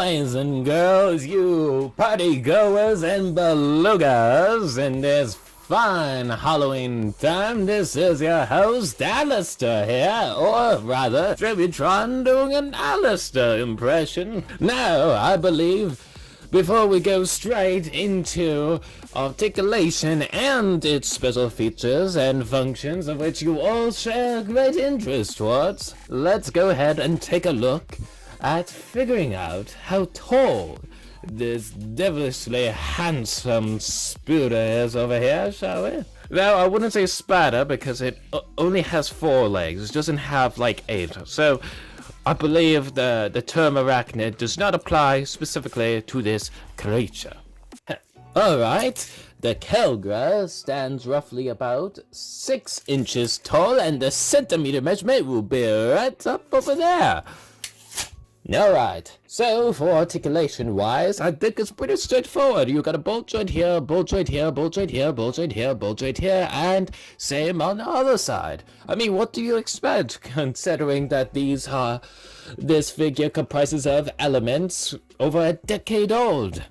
boys and girls, you party goers and belugas, in this fine Halloween time. This is your host, Alistair here, or rather, Tributron doing an Alistair impression. Now, I believe, before we go straight into articulation and its special features and functions of which you all share great interest towards, let's go ahead and take a look at figuring out how tall this devilishly handsome spider is over here, shall we? Now, I wouldn't say spider because it only has 4 legs. It doesn't have like 8. So, I believe the term arachnid does not apply specifically to this creature. Alright, the Kelgra stands roughly about 6 inches tall, and the centimeter measurement will be right up over there. Alright, so for articulation wise, I think it's pretty straightforward. You got a bolt joint here, bolt joint here, bolt joint here, bolt joint here, bolt joint here, and same on the other side. I mean, what do you expect, considering that this figure comprises of elements over a decade old?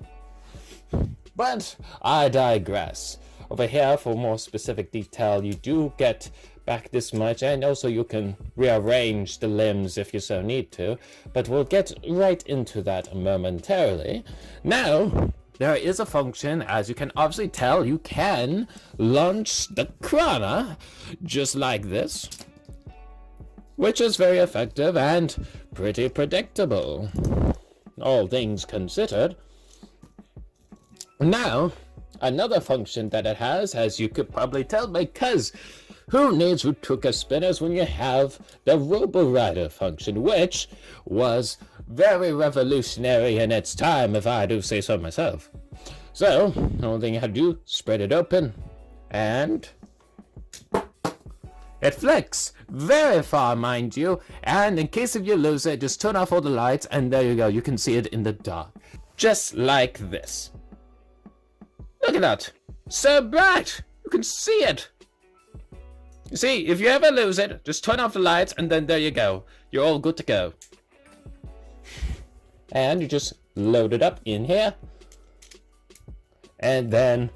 But I digress. Over here, for more specific detail, you do get back this much, and also you can rearrange the limbs if you so need to, but we'll get right into that momentarily. Now, there is a function, as you can obviously tell. You can launch the Krana just like this, which is very effective and pretty predictable, all things considered. Now, another function that it has, as you could probably tell, because who needs Utuka spinners when you have the Robo-Rider function, which was very revolutionary in its time, if I do say so myself. So, the only thing you have to do, spread it open, and it flicks very far, mind you, and in case if you lose it, just turn off all the lights, and there you go, you can see it in the dark. Just like this. Look at that, so bright, you can see it. You see, if you ever lose it, just turn off the lights, and then there you go. You're all good to go. And you just load it up in here. And then,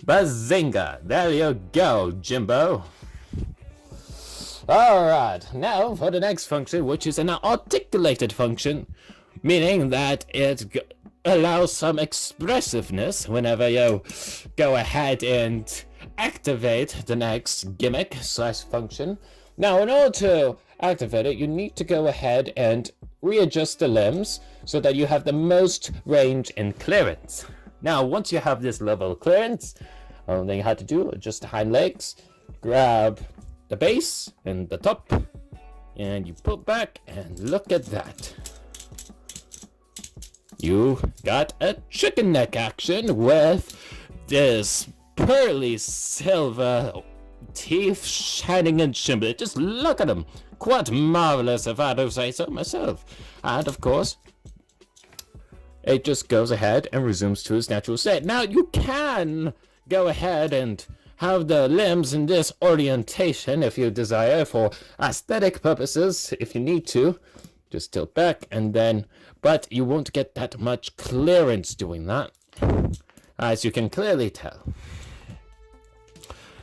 bazinga! There you go, Jimbo. Alright, now for the next function, which is an articulated function, meaning that it allows some expressiveness whenever you go ahead and activate the next gimmick / function. Now, in order to activate it, you need to go ahead and readjust the limbs so that you have the most range and clearance. Now, once you have this level of clearance, only thing you have to do, adjust the hind legs, grab the base and the top, and you pull back, and look at that. You got a chicken neck action with this pearly silver teeth shining and shimmering. Just look at them. Quite marvelous, if I do say so myself. And of course, it just goes ahead and resumes to its natural state. Now, you can go ahead and have the limbs in this orientation if you desire, for aesthetic purposes, if you need to. Just tilt back and then, but you won't get that much clearance doing that, as you can clearly tell.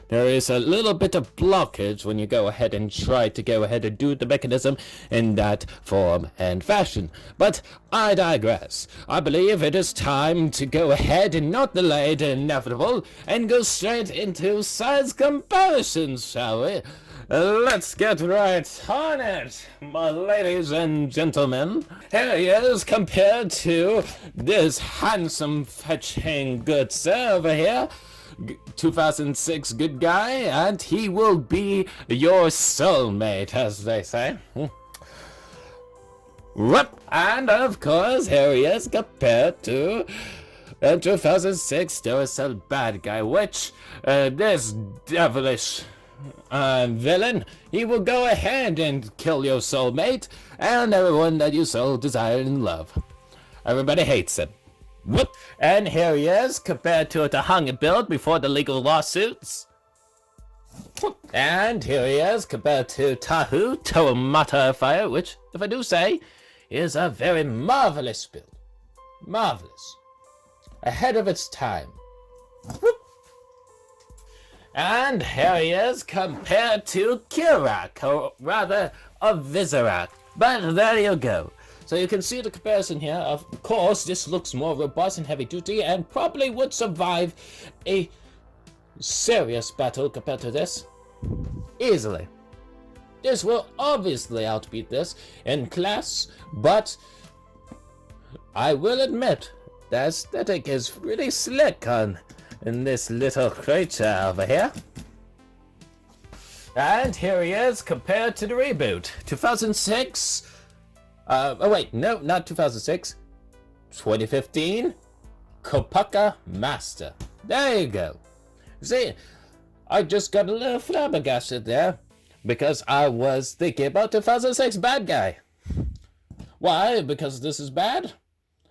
There is a little bit of blockage when you go ahead and try to go ahead and do the mechanism in that form and fashion. But I digress. I believe it is time to go ahead and not delay the inevitable and go straight into size comparisons, shall we? Let's get right on it, my ladies and gentlemen. Here he is compared to this handsome, fetching good sir over here. 2006 good guy, and he will be your soulmate, as they say. And of course, here he is compared to 2006 Duracell bad guy, which this devilish villain, he will go ahead and kill your soulmate and everyone that you so desire and love. Everybody hates him. Whoop. And here he is, compared to the hung build before the legal lawsuits. And here he is, compared to Tahu, Toamata Fire, which, if I do say, is a very marvelous build. Marvelous. Ahead of its time. Whoop. And here he is compared to Kirak, or rather, a Viserak. But there you go. So you can see the comparison here. Of course, this looks more robust and heavy duty and probably would survive a serious battle compared to this. Easily. This will obviously outbeat this in class, but I will admit the aesthetic is really slick in this little creature over here. And here he is compared to the reboot. 2006. Oh wait, no, not 2006. 2015. Kopaka Master. There you go. See, I just got a little flabbergasted there because I was thinking about 2006 bad guy. Why? Because this is bad?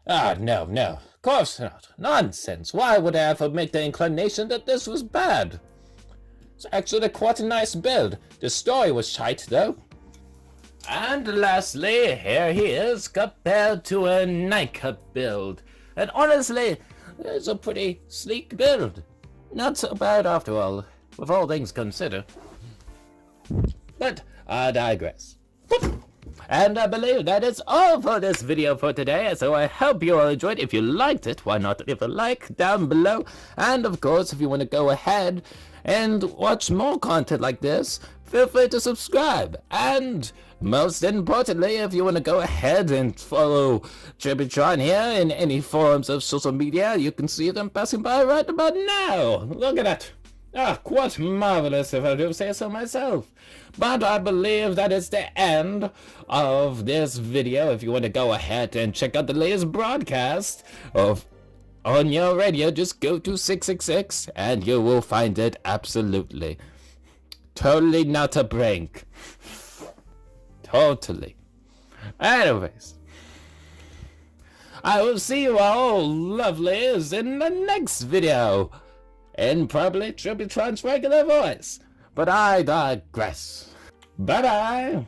Ah, no, of course not. Nonsense. Why would I ever make the inclination that this was bad? It's actually quite a nice build. The story was shite, though. And lastly, here he is compared to a Nika build. And honestly, it's a pretty sleek build. Not so bad after all, with all things considered. But I digress. And I believe that is all for this video for today, so I hope you all enjoyed. If you liked it, why not leave a like down below? And of course, if you want to go ahead and watch more content like this, feel free to subscribe. And most importantly, if you want to go ahead and follow Tributron here in any forms of social media, you can see them passing by right about now. Look at that. Ah, quite marvelous if I do say so myself. But I believe that is the end of this video. If you want to go ahead and check out the latest broadcast of on your radio, just go to 666 and you will find it absolutely. Totally not a prank. Totally. Anyways, I will see you all lovelies in the next video. In probably Tributron's regular voice. But I digress. Bye-bye.